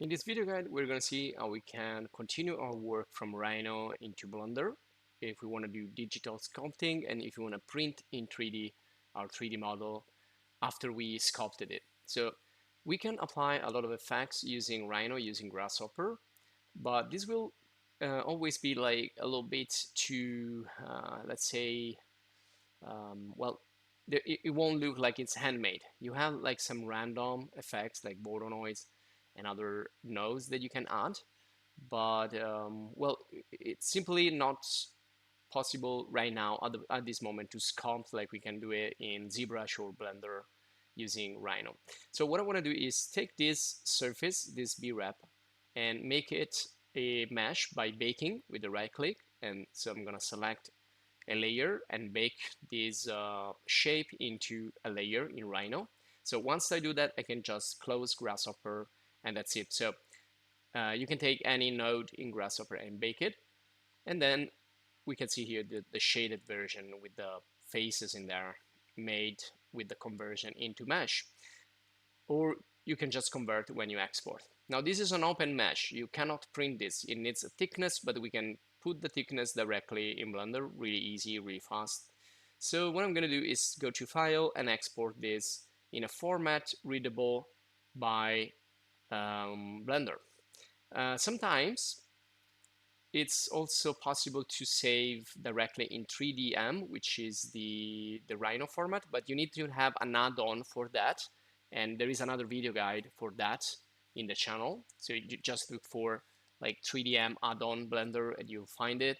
In this video guide, we're going to see how we can continue our work from Rhino into Blender if we want to do digital sculpting and if we want to print in 3D our 3D model after we sculpted it. So we can apply a lot of effects using Rhino, using Grasshopper, but this will always be like a little bit too, let's say, well, it won't look like it's handmade. You have like some random effects like border noise and other nodes that you can add, but well, it's simply not possible right now at this moment to sculpt like we can do it in ZBrush or Blender using Rhino. So what I want to do is take this surface, this B-wrap, and make it a mesh by baking with the right click. And so I'm going to select a layer and bake this shape into a layer in Rhino. So once I do that, I can just close Grasshopper and that's it. So you can take any node in Grasshopper and bake it. And then we can see here the shaded version with the faces in there made with the conversion into mesh. Or you can just convert when you export. Now this is an open mesh. You cannot print this. It needs a thickness, but we can put the thickness directly in Blender, really easy, really fast. So what I'm going to do is go to File and export this in a format readable by Blender. Sometimes it's also possible to save directly in 3DM, which is the Rhino format, but you need to have an add-on for that. And there is another video guide for that in the channel. So you just look for like 3DM add-on Blender and you'll find it.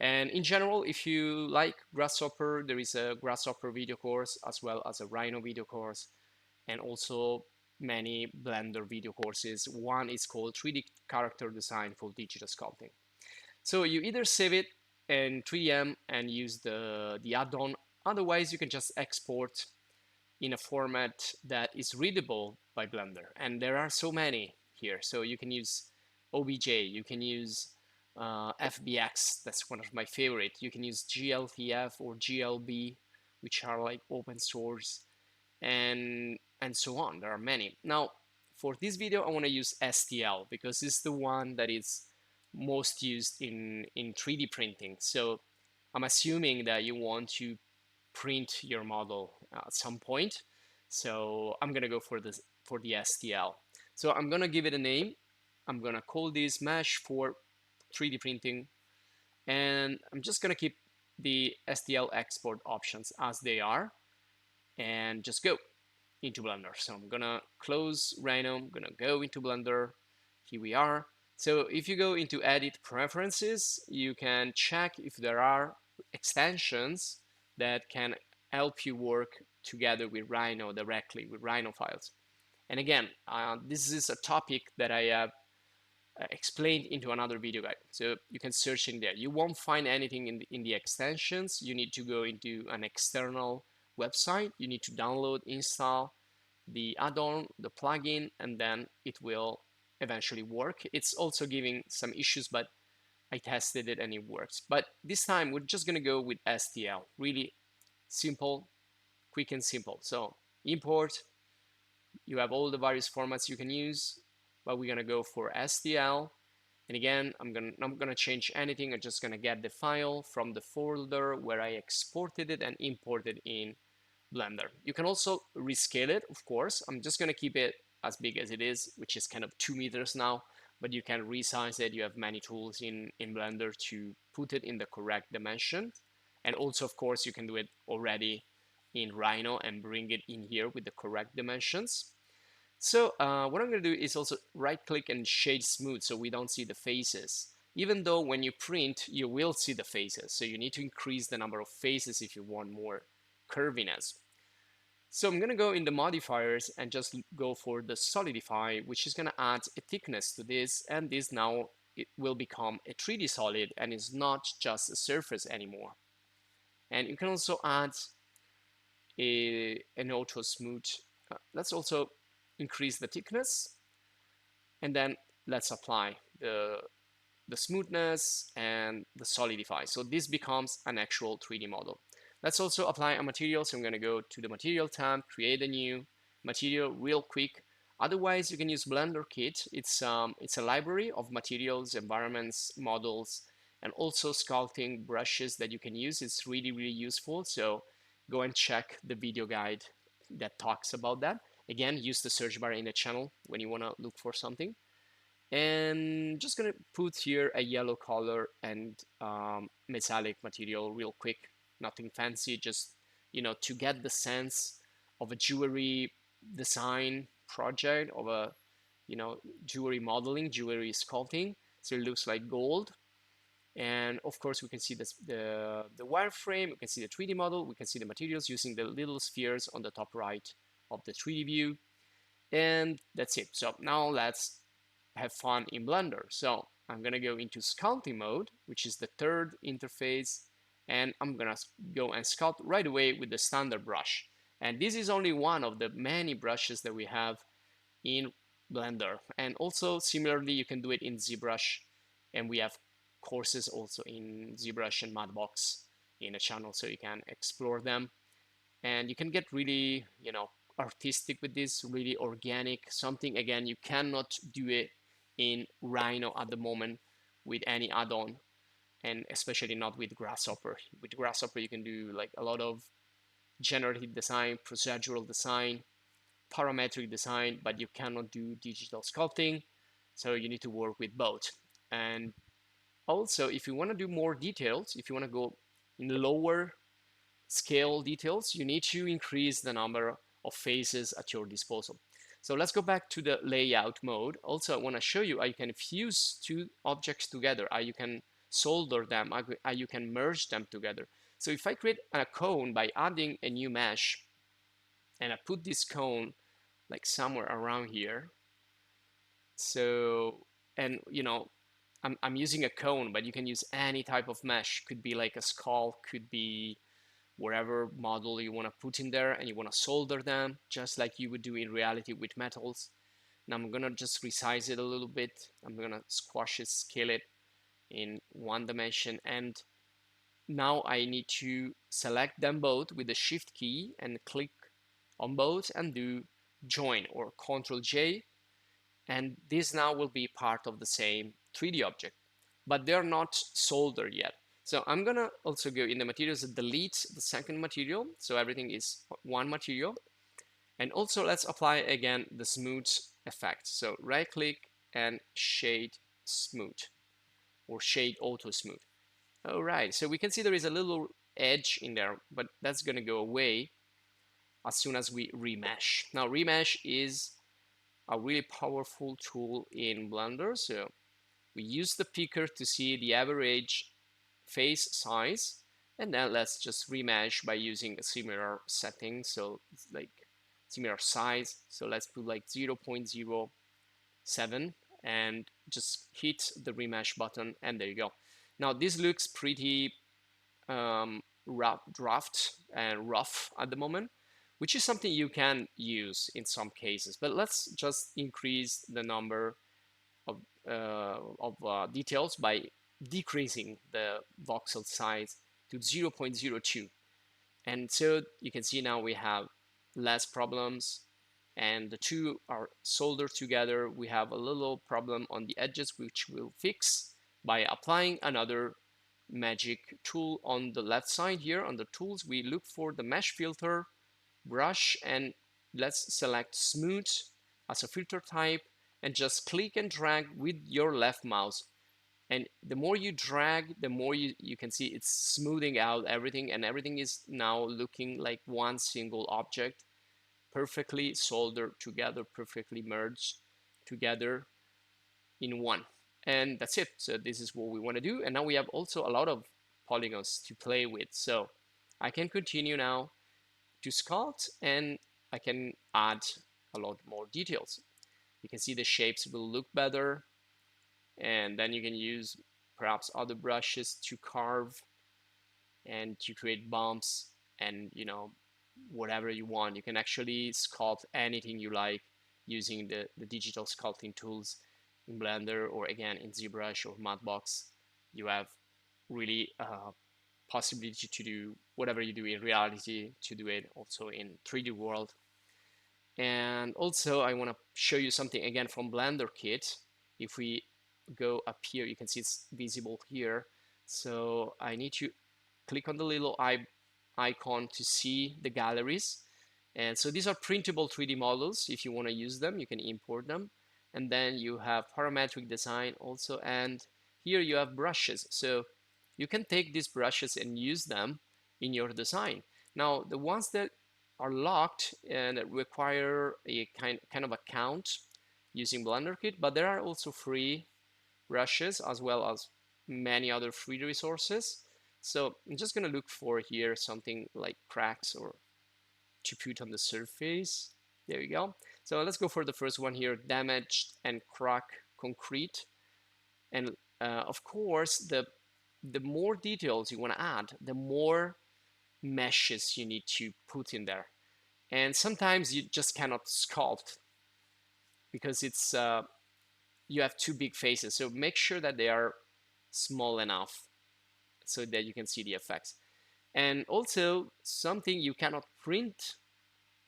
And in general, if you like Grasshopper, there is a Grasshopper video course as well as a Rhino video course and also many Blender video courses. One is called 3D Character Design for Digital Sculpting. So you either save it in 3DM and use the add-on, otherwise you can just export in a format that is readable by Blender. And there are so many here. So you can use OBJ, you can use FBX, that's one of my favorite. You can use GLTF or GLB, which are like open source, and so on. There are many. Now, for this video, I want to use STL because it's the one that is most used in 3D printing. So I'm assuming that you want to print your model at some point. So I'm gonna go for the STL. So I'm gonna give it a name. I'm gonna call this mesh for 3D printing, and I'm just gonna keep the STL export options as they are, and just go into Blender. So I'm gonna close Rhino. I'm gonna go into Blender. Here we are. So if you go into Edit Preferences, you can check if there are extensions that can help you work together with Rhino directly with Rhino files. And again, this is a topic that I have explained into another video guide. So you can search in there. You won't find anything in the extensions. You need to go into an external website. You need to download, install the add-on, the plugin, and then it will eventually work. It's also giving some issues, but I tested it and it works. But this time we're just gonna go with STL. Really simple, quick and simple. So import, you have all the various formats you can use, but we're gonna go for STL. And again, I'm not gonna change anything. I'm just gonna get the file from the folder where I exported it and imported in Blender. You can also rescale it, of course. I'm just gonna keep it as big as it is, which is kind of 2 meters now, but you can resize it. You have many tools in Blender to put it in the correct dimension. And also, of course, you can do it already in Rhino and bring it in here with the correct dimensions. So what I'm going to do is also right click and shade smooth so we don't see the faces. Even though when you print, you will see the faces. So you need to increase the number of faces if you want more curviness. So I'm going to go in the modifiers and just go for the Solidify, which is going to add a thickness to this. And this now it will become a 3D solid and it's not just a surface anymore. And you can also add an auto smooth. Let's also increase the thickness. And then let's apply the smoothness and the Solidify. So this becomes an actual 3D model. Let's also apply a material. So I'm going to go to the material tab, create a new material real quick. Otherwise, you can use Blender Kit. It's a library of materials, environments, models, and also sculpting brushes that you can use. It's really, really useful. So go and check the video guide that talks about that. Again, use the search bar in the channel when you want to look for something. And just gonna put here a yellow color and metallic material real quick. Nothing fancy, just to get the sense of a jewelry design project, of a jewelry modeling, jewelry sculpting. So it looks like gold. And of course, we can see this, the wireframe, we can see the 3D model, we can see the materials using the little spheres on the top right of the 3D view. And that's it. So now let's have fun in Blender. So I'm gonna go into sculpting mode, which is the third interface, and I'm gonna go and sculpt right away with the standard brush. And this is only one of the many brushes that we have in Blender. And also similarly, you can do it in ZBrush, and we have courses also in ZBrush and Madbox in the channel, so you can explore them. And you can get really, artistic with this, really organic, something, again, you cannot do it in Rhino at the moment with any add-on, and especially not with Grasshopper. With Grasshopper, you can do like a lot of generative design, procedural design, parametric design, but you cannot do digital sculpting. So you need to work with both. And also, if you want to do more details, if you want to go in lower scale details, you need to increase the number of faces at your disposal. So let's go back to the layout mode. Also, I want to show you how you can fuse two objects together, how you can solder them, how you can merge them together. So if I create a cone by adding a new mesh, and I put this cone like somewhere around here. So, and I'm using a cone, but you can use any type of mesh. Could be like a skull, could be whatever model you want to put in there, and you want to solder them just like you would do in reality with metals. Now I'm gonna just resize it a little bit. I'm gonna squash it, scale it in one dimension, and now I need to select them both with the shift key and click on both and do join or Ctrl J, and this now will be part of the same 3D object, but they're not soldered yet. So I'm gonna also go in the materials and delete the second material, so everything is one material. And also let's apply again the smooth effect. So right click and shade smooth, or shade auto smooth. All right, so we can see there is a little edge in there, but that's gonna go away as soon as we remesh. Now remesh is a really powerful tool in Blender. So we use the picker to see the average face size, and then let's just remesh by using a similar setting. So it's like similar size. So let's put like 0.07 and just hit the remesh button, and there you go. Now this looks pretty rough at the moment, which is something you can use in some cases. But let's just increase the number of details by decreasing the voxel size to 0.02. And so you can see now we have less problems, and the two are soldered together. We have a little problem on the edges, which we'll fix by applying another magic tool on the left side here. On the tools, we look for the mesh filter, brush, and let's select smooth as a filter type, and just click and drag with your left mouse. And the more you drag, the more you can see it's smoothing out everything, and everything is now looking like one single object, perfectly soldered together, perfectly merged together in one. And that's it. So this is what we want to do. And now we have also a lot of polygons to play with. So I can continue now to sculpt, and I can add a lot more details. You can see the shapes will look better, and then you can use perhaps other brushes to carve and to create bumps, and whatever you want. You can actually sculpt anything you like using the digital sculpting tools in Blender, or again in ZBrush or Madbox. You have really possibility to do whatever you do in reality, to do it also in 3D world. And also I want to show you something again from Blender Kit. If we go up here, you can see it's visible here. So I need to click on the little icon to see the galleries. And so these are printable 3D models. If you want to use them, you can import them. And then you have parametric design also. And here you have brushes. So you can take these brushes and use them in your design. Now, the ones that are locked and require a kind of account using Blender Kit, but there are also free brushes as well as many other free resources. So I'm just going to look for here something like cracks or to put on the surface. There we go. So let's go for the first one here, damaged and crack concrete. And of course, the more details you want to add, the more meshes you need to put in there. And sometimes you just cannot sculpt because it's you have two big faces. So make sure that they are small enough so that you can see the effects. And also something you cannot print.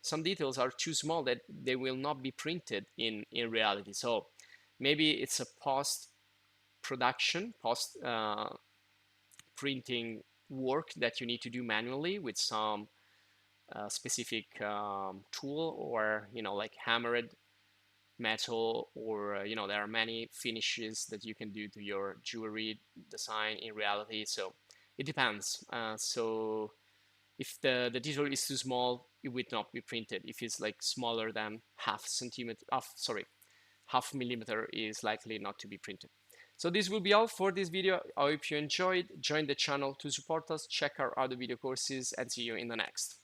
Some details are too small that they will not be printed in reality. So maybe it's a post production, post printing work that you need to do manually with some specific tool, or like hammered metal, or there are many finishes that you can do to your jewelry design in reality. So it depends. So if the detail is too small, it would not be printed. If it's like smaller than half millimeter, is likely not to be printed. So this will be all for this video. I hope you enjoyed. Join the channel to support us, check our other video courses, and see you in the next.